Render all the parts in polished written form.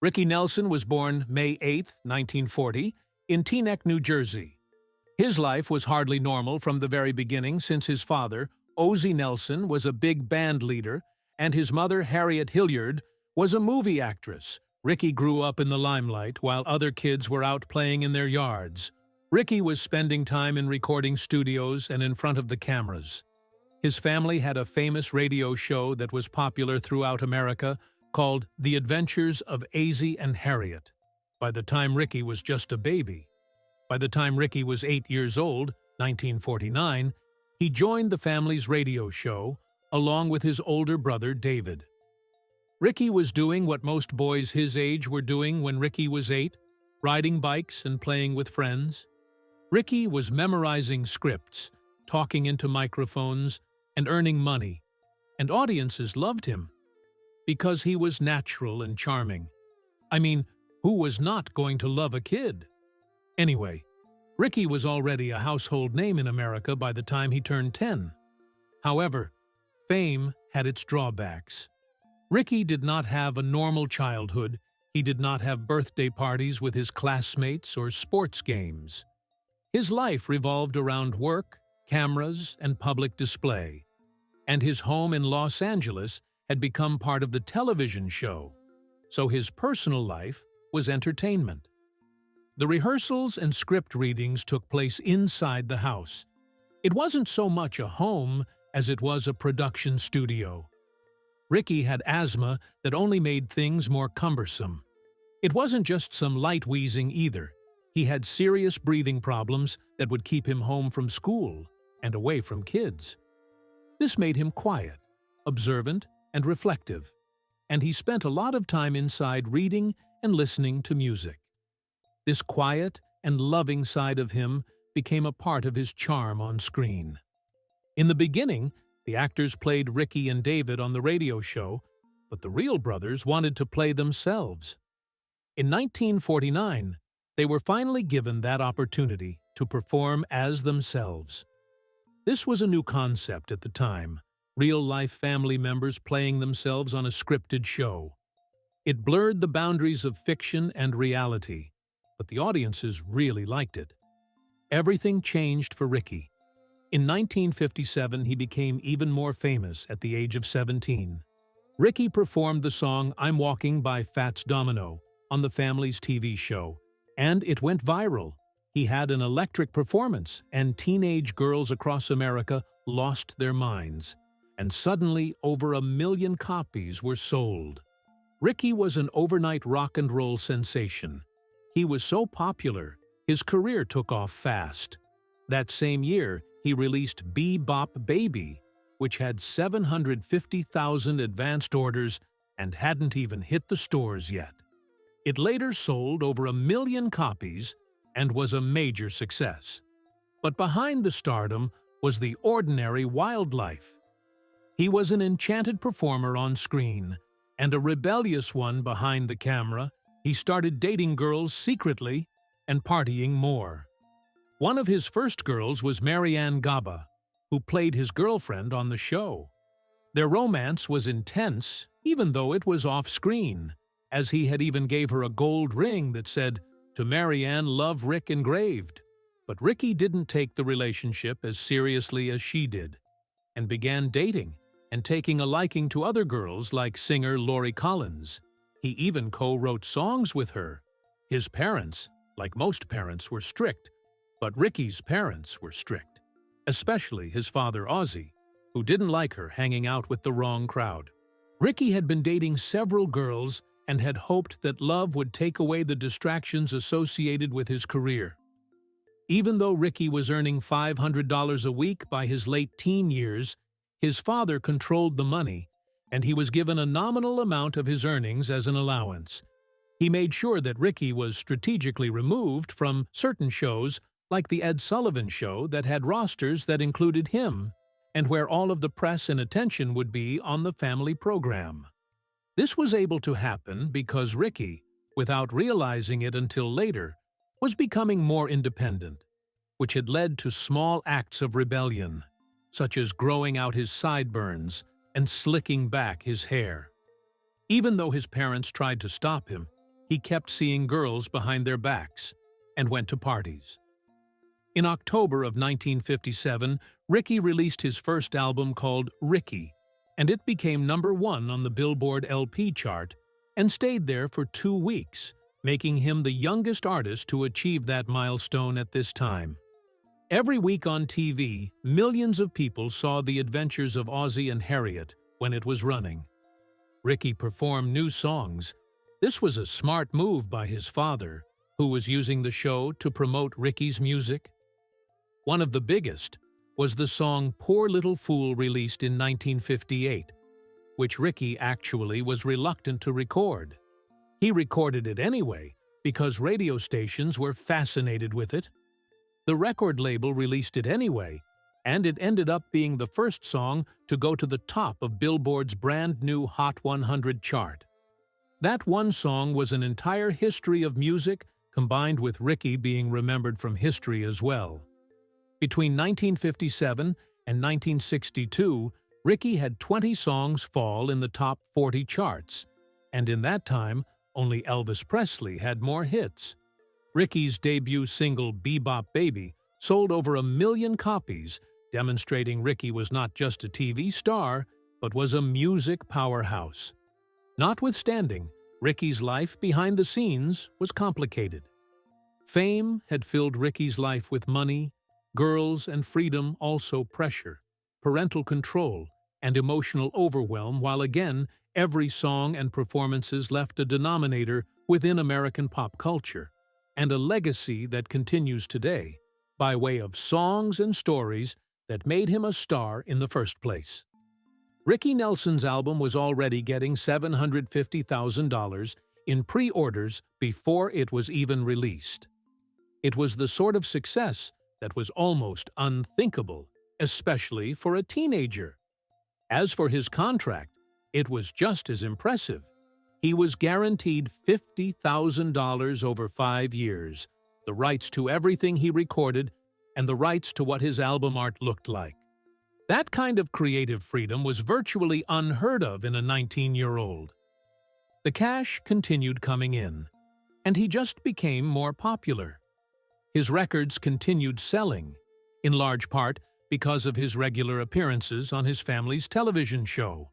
Ricky Nelson was born May 8, 1940, in Teaneck, New Jersey. His life was hardly normal from the very beginning since his father, Ozzie Nelson, was a big band leader, and his mother, Harriet Hilliard, was a movie actress. Ricky grew up in the limelight while other kids were out playing in their yards. Ricky was spending time in recording studios and in front of the cameras. His family had a famous radio show that was popular throughout America called The Adventures of Ozzie and Harriet. By the time Ricky was just a baby. By the time Ricky was 8 years old, 1949, he joined the family's radio show along with his older brother David. Ricky was doing what most boys his age were doing when Ricky was 8, riding bikes and playing with friends. Ricky was memorizing scripts, talking into microphones, and earning money, and audiences loved him because he was natural and charming. I mean, who was not going to love a kid? Anyway, Ricky was already a household name in America by the time he turned 10. However, fame had its drawbacks. Ricky did not have a normal childhood. He did not have birthday parties with his classmates or sports games. His life revolved around work, cameras, and public display. And his home in Los Angeles had become part of the television show, so his personal life was entertainment. The rehearsals and script readings took place inside the house. It wasn't so much a home as it was a production studio. Ricky had asthma that only made things more cumbersome. It wasn't just some light wheezing either. He had serious breathing problems that would keep him home from school and away from kids. This made him quiet, observant, and reflective, and he spent a lot of time inside reading and listening to music. This quiet and loving side of him became a part of his charm on screen. In the beginning, the actors played Ricky and David on the radio show, but the real brothers wanted to play themselves. In 1949, they were finally given that opportunity to perform as themselves. This was a new concept at the time, real-life family members playing themselves on a scripted show. It blurred the boundaries of fiction and reality, but the audiences really liked it. Everything changed for Ricky. In 1957, he became even more famous at the age of 17. Ricky performed the song I'm Walking by Fats Domino on the family's TV show, and it went viral. He had an electric performance, and teenage girls across America lost their minds. And suddenly, over 1 million copies were sold. Ricky was an overnight rock and roll sensation. He was so popular, his career took off fast. That same year, he released Bebop Baby, which had 750,000 advanced orders and hadn't even hit the stores yet. It later sold over 1 million copies and was a major success. But behind the stardom was the ordinary wildlife. He was an enchanted performer on screen, and a rebellious one behind the camera. He started dating girls secretly and partying more. One of his first girls was Marianne Gaba, who played his girlfriend on the show. Their romance was intense, even though it was off-screen, as he had even gave her a gold ring that said, "To Marianne, love Rick" engraved. But Ricky didn't take the relationship as seriously as she did, and began dating and taking a liking to other girls like singer Lori Collins. He even co-wrote songs with her. His parents, like most parents, were strict, but Ricky's parents were strict, especially his father Ozzie, who didn't like her hanging out with the wrong crowd. Ricky had been dating several girls and had hoped that love would take away the distractions associated with his career. Even though Ricky was earning $500 a week by his late teen years, his father controlled the money, and he was given a nominal amount of his earnings as an allowance. He made sure that Ricky was strategically removed from certain shows like The Ed Sullivan Show that had rosters that included him, and where all of the press and attention would be on the family program. This was able to happen because Ricky, without realizing it until later, was becoming more independent, which had led to small acts of rebellion, such as growing out his sideburns and slicking back his hair. Even though his parents tried to stop him, he kept seeing girls behind their backs and went to parties. In October of 1957, Ricky released his first album called Ricky, and it became #1 on the Billboard LP chart and stayed there for 2 weeks, making him the youngest artist to achieve that milestone at this time. Every week on TV, millions of people saw the adventures of Ozzie and Harriet when it was running. Ricky performed new songs. This was a smart move by his father, who was using the show to promote Ricky's music. One of the biggest was the song Poor Little Fool, released in 1958, which Ricky actually was reluctant to record. He recorded it anyway because radio stations were fascinated with it. The record label released it anyway, and it ended up being the first song to go to the top of Billboard's brand new Hot 100 chart. That one song was an entire history of music, combined with Ricky being remembered from history as well. Between 1957 and 1962, Ricky had 20 songs fall in the top 40 charts, and in that time, only Elvis Presley had more hits. Ricky's debut single, Bebop Baby, sold over 1 million copies, demonstrating Ricky was not just a TV star, but was a music powerhouse. Notwithstanding, Ricky's life behind the scenes was complicated. Fame had filled Ricky's life with money, girls, and freedom, also pressure, parental control, and emotional overwhelm, while again, every song and performances left a denominator within American pop culture, and a legacy that continues today, by way of songs and stories that made him a star in the first place. Ricky Nelson's album was already getting $750,000 in pre-orders before it was even released. It was the sort of success that was almost unthinkable, especially for a teenager. As for his contract, it was just as impressive. He was guaranteed $50,000 over 5 years, the rights to everything he recorded, and the rights to what his album art looked like. That kind of creative freedom was virtually unheard of in a 19-year-old. The cash continued coming in, and he just became more popular. His records continued selling, in large part because of his regular appearances on his family's television show.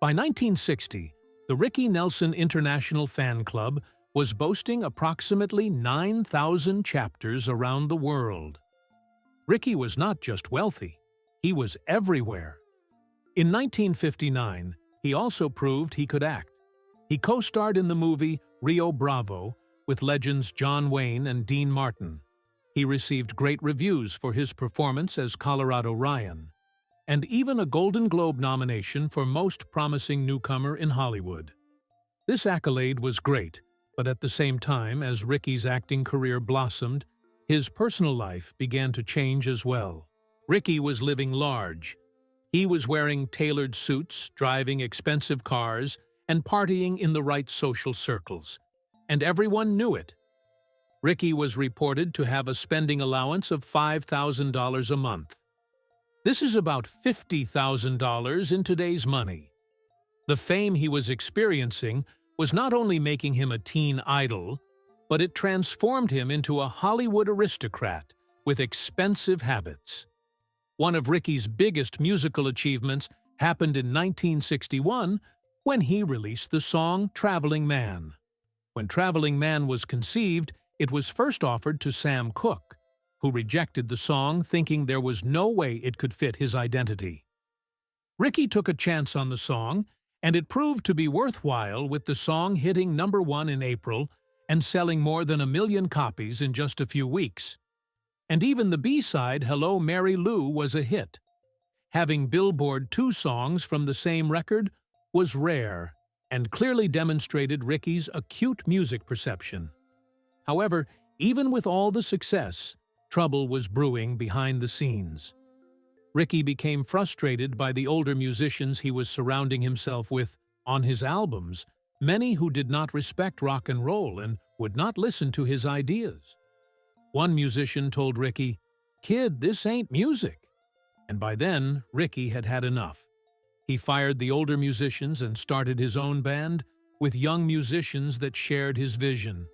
By 1960, the Ricky Nelson International Fan Club was boasting approximately 9,000 chapters around the world. Ricky was not just wealthy, he was everywhere. In 1959, he also proved he could act. He co-starred in the movie Rio Bravo with legends John Wayne and Dean Martin. He received great reviews for his performance as Colorado Ryan, and even a Golden Globe nomination for Most Promising Newcomer in Hollywood. This accolade was great, but at the same time as Ricky's acting career blossomed, his personal life began to change as well. Ricky was living large. He was wearing tailored suits, driving expensive cars, and partying in the right social circles. And everyone knew it. Ricky was reported to have a spending allowance of $5,000 a month. This is about $50,000 in today's money. The fame he was experiencing was not only making him a teen idol, but it transformed him into a Hollywood aristocrat with expensive habits. One of Ricky's biggest musical achievements happened in 1961 when he released the song Traveling Man. When Traveling Man was conceived, it was first offered to Sam Cooke, who rejected the song thinking there was no way it could fit his identity. Ricky took a chance on the song, and it proved to be worthwhile, with the song hitting #1 in April and selling more than 1 million copies in just a few weeks. And even the B-side, Hello Mary Lou, was a hit. Having Billboard 2 songs from the same record was rare and clearly demonstrated Ricky's acute music perception. However, even with all the success, trouble was brewing behind the scenes. Ricky became frustrated by the older musicians he was surrounding himself with on his albums, many who did not respect rock and roll and would not listen to his ideas. One musician told Ricky, "Kid, this ain't music." And by then, Ricky had had enough. He fired the older musicians and started his own band, with young musicians that shared his vision.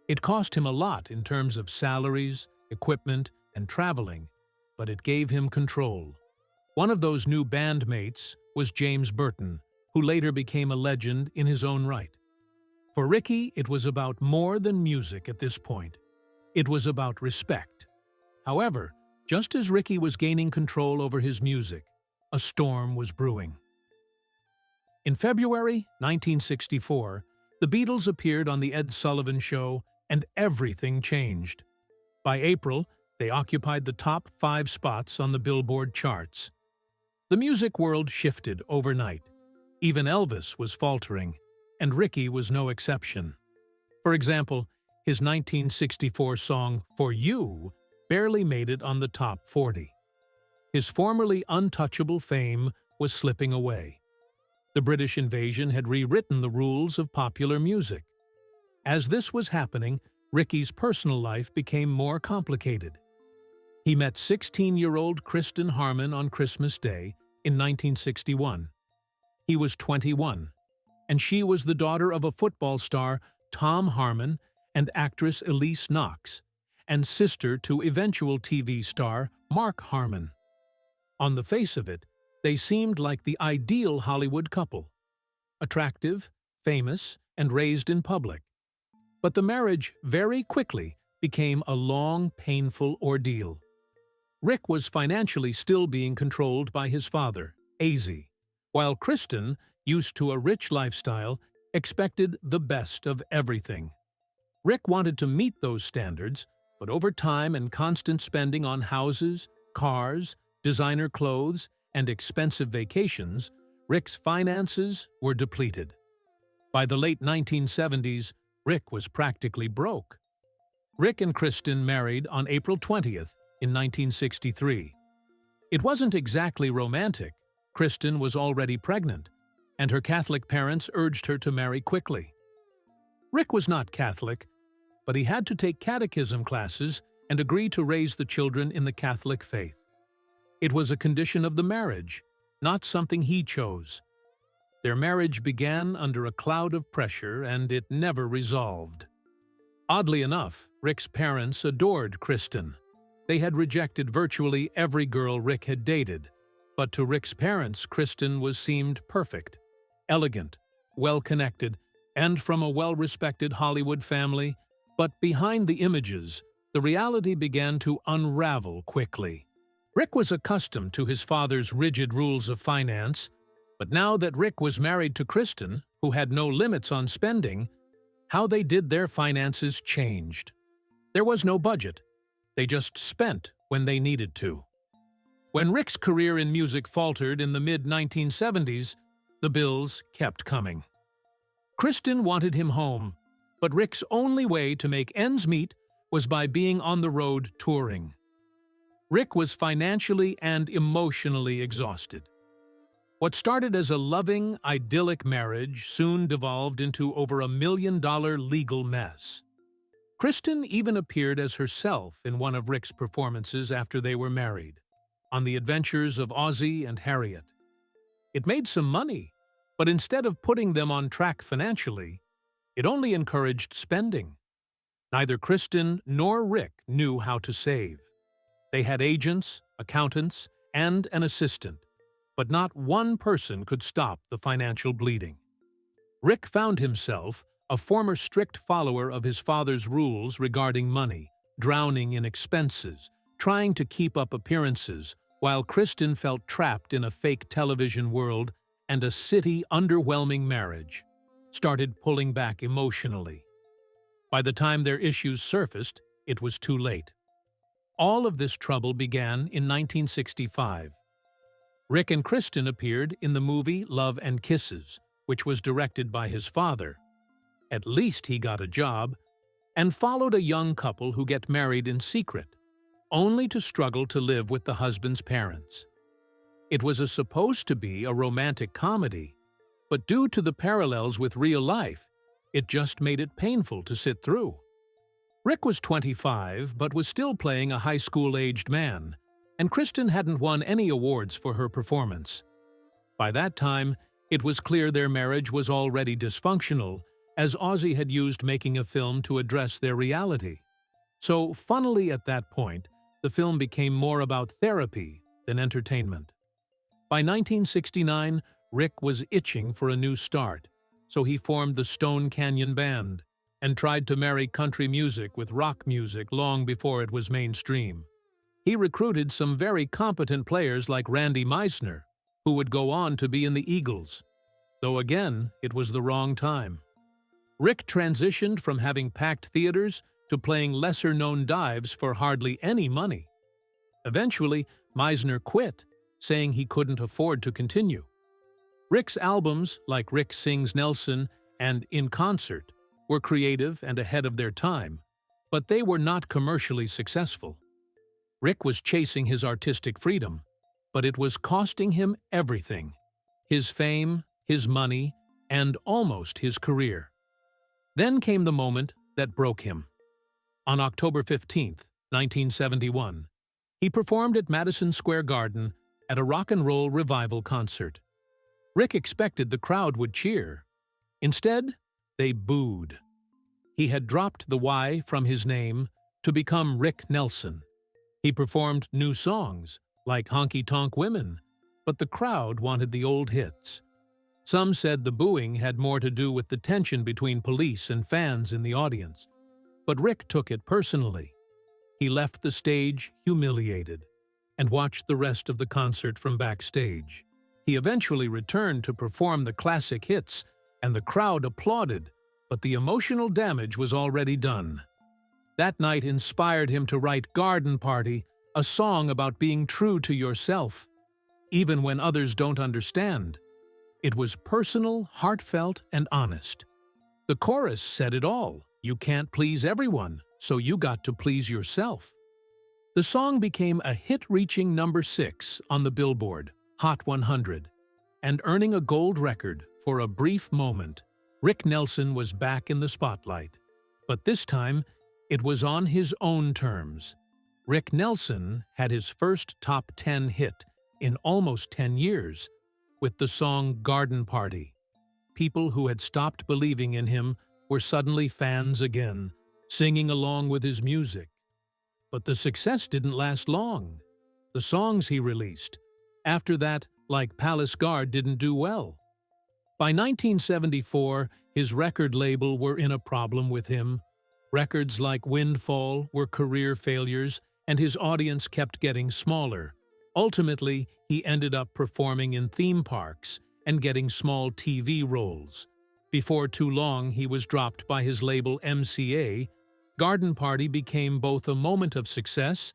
It cost him a lot in terms of salaries, equipment, and traveling, but it gave him control. One of those new bandmates was James Burton, who later became a legend in his own right. For Ricky, it was about more than music at this point. It was about respect. However, just as Ricky was gaining control over his music, a storm was brewing. In February 1964, the Beatles appeared on The Ed Sullivan Show, and everything changed. By April, they occupied the top 5 spots on the Billboard charts. The music world shifted overnight. Even Elvis was faltering, and Ricky was no exception. For example, his 1964 song, For You, barely made it on the top 40. His formerly untouchable fame was slipping away. The British invasion had rewritten the rules of popular music. As this was happening, Ricky's personal life became more complicated. He met 16-year-old Kristen Harmon on Christmas Day in 1961. He was 21, and she was the daughter of a football star, Tom Harmon, and actress Elise Knox, and sister to eventual TV star Mark Harmon. On the face of it, they seemed like the ideal Hollywood couple. Attractive, famous, and raised in public. But the marriage very quickly became a long, painful ordeal. Rick was financially still being controlled by his father, AZ, while Kristen, used to a rich lifestyle, expected the best of everything. Rick wanted to meet those standards, but over time and constant spending on houses, cars, designer clothes, and expensive vacations, Rick's finances were depleted. By the late 1970s, Rick was practically broke. Rick and Kristen married on April 20th in 1963. It wasn't exactly romantic. Kristen was already pregnant, and her Catholic parents urged her to marry quickly. Rick was not Catholic, but he had to take catechism classes and agree to raise the children in the Catholic faith. It was a condition of the marriage, not something he chose. Their marriage began under a cloud of pressure, and it never resolved. Oddly enough, Rick's parents adored Kristen. They had rejected virtually every girl Rick had dated, but to Rick's parents, Kristen seemed perfect, elegant, well-connected, and from a well-respected Hollywood family. But behind the images, the reality began to unravel quickly. Rick was accustomed to his father's rigid rules of finance, but now that Rick was married to Kristen, who had no limits on spending, how they did their finances changed. There was no budget. They just spent when they needed to. When Rick's career in music faltered in the mid-1970s, the bills kept coming. Kristen wanted him home, but Rick's only way to make ends meet was by being on the road touring. Rick was financially and emotionally exhausted. What started as a loving, idyllic marriage soon devolved into over $1 million legal mess. Kristen even appeared as herself in one of Rick's performances after they were married, on the adventures of Ozzie and Harriet. It made some money, but instead of putting them on track financially, it only encouraged spending. Neither Kristen nor Rick knew how to save. They had agents, accountants, and an assistant, but not one person could stop the financial bleeding. Rick found himself, a former strict follower of his father's rules regarding money, drowning in expenses, trying to keep up appearances, while Kristen felt trapped in a fake television world and a city underwhelming marriage, started pulling back emotionally. By the time their issues surfaced, it was too late. All of this trouble began in 1965. Rick and Kristen appeared in the movie Love and Kisses, which was directed by his father. At least he got a job, and followed a young couple who get married in secret, only to struggle to live with the husband's parents. It was supposed to be a romantic comedy, but due to the parallels with real life, it just made it painful to sit through. Rick was 25, but was still playing a high school-aged man, and Kristen hadn't won any awards for her performance. By that time, It was clear their marriage was already dysfunctional, as Ozzy had used making a film to address their reality. So, funnily at that point, the film became more about therapy than entertainment. By 1969, Rick was itching for a new start, so he formed the Stone Canyon Band and tried to marry country music with rock music long before it was mainstream. He recruited some very competent players like Randy Meisner, who would go on to be in the Eagles, though again, it was the wrong time. Rick transitioned from having packed theaters to playing lesser-known dives for hardly any money. Eventually, Meisner quit, saying he couldn't afford to continue. Rick's albums, like Rick Sings Nelson and In Concert, were creative and ahead of their time, but they were not commercially successful. Rick was chasing his artistic freedom, but it was costing him everything: his fame, his money, and almost his career. Then came the moment that broke him. On October 15, 1971, he performed at Madison Square Garden at a rock and roll revival concert. Rick expected the crowd would cheer. Instead, they booed. He had dropped the Y from his name to become Rick Nelson. He performed new songs, like Honky Tonk Women, but the crowd wanted the old hits. Some said the booing had more to do with the tension between police and fans in the audience, but Rick took it personally. He left the stage humiliated and watched the rest of the concert from backstage. He eventually returned to perform the classic hits, and the crowd applauded, but the emotional damage was already done. That night inspired him to write Garden Party, a song about being true to yourself, even when others don't understand. It was personal, heartfelt, and honest. The chorus said it all: you can't please everyone, so you got to please yourself. The song became a hit, reaching number 6 on the Billboard Hot 100, and earning a gold record. For a brief moment, Rick Nelson was back in the spotlight. But this time, it was on his own terms. Rick Nelson had his first top 10 hit in almost 10 years, with the song Garden Party. People who had stopped believing in him were suddenly fans again, singing along with his music. But the success didn't last long. The songs he released after that, like Palace Guard, didn't do well. By 1974, his record label were in a problem with him. Records like Windfall were career failures, and his audience kept getting smaller. Ultimately, he ended up performing in theme parks and getting small TV roles. Before too long, he was dropped by his label MCA. Garden Party became both a moment of success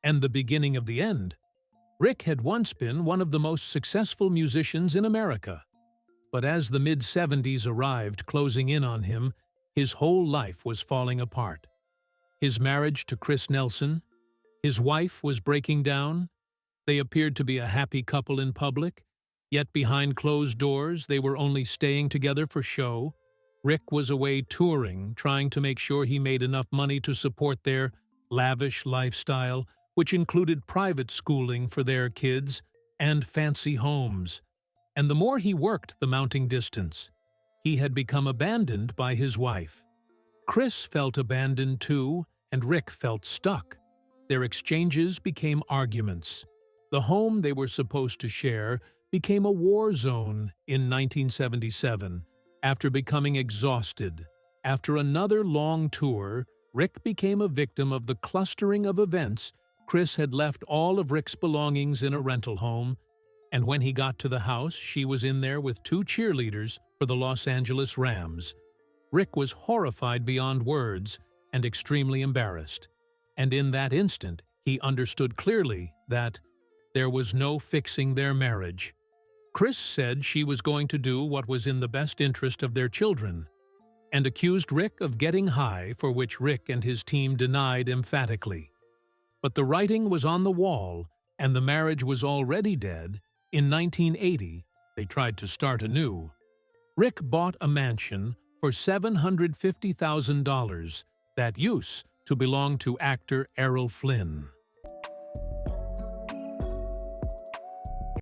and the beginning of the end. Rick had once been one of the most successful musicians in America. But as the mid-70s arrived, closing in on him, his whole life was falling apart. His marriage to Chris Nelson, his wife was breaking down. They appeared to be a happy couple in public, yet behind closed doors they were only staying together for show. Rick was away touring, trying to make sure he made enough money to support their lavish lifestyle, which included private schooling for their kids and fancy homes. And the more he worked the mounting distance, he had become abandoned by his wife. Chris felt abandoned too, and Rick felt stuck. Their exchanges became arguments. The home they were supposed to share became a war zone in 1977. After becoming exhausted, after another long tour, Rick became a victim of the clustering of events. Chris had left all of Rick's belongings in a rental home, and when he got to the house, she was in there with 2 cheerleaders for the Los Angeles Rams. Rick was horrified beyond words and extremely embarrassed. And in that instant, he understood clearly that there was no fixing their marriage. Chris said she was going to do what was in the best interest of their children, and accused Rick of getting high, for which Rick and his team denied emphatically. But the writing was on the wall, and the marriage was already dead. In 1980, they tried to start anew. Rick bought a mansion for $750,000 that used to belong to actor Errol Flynn.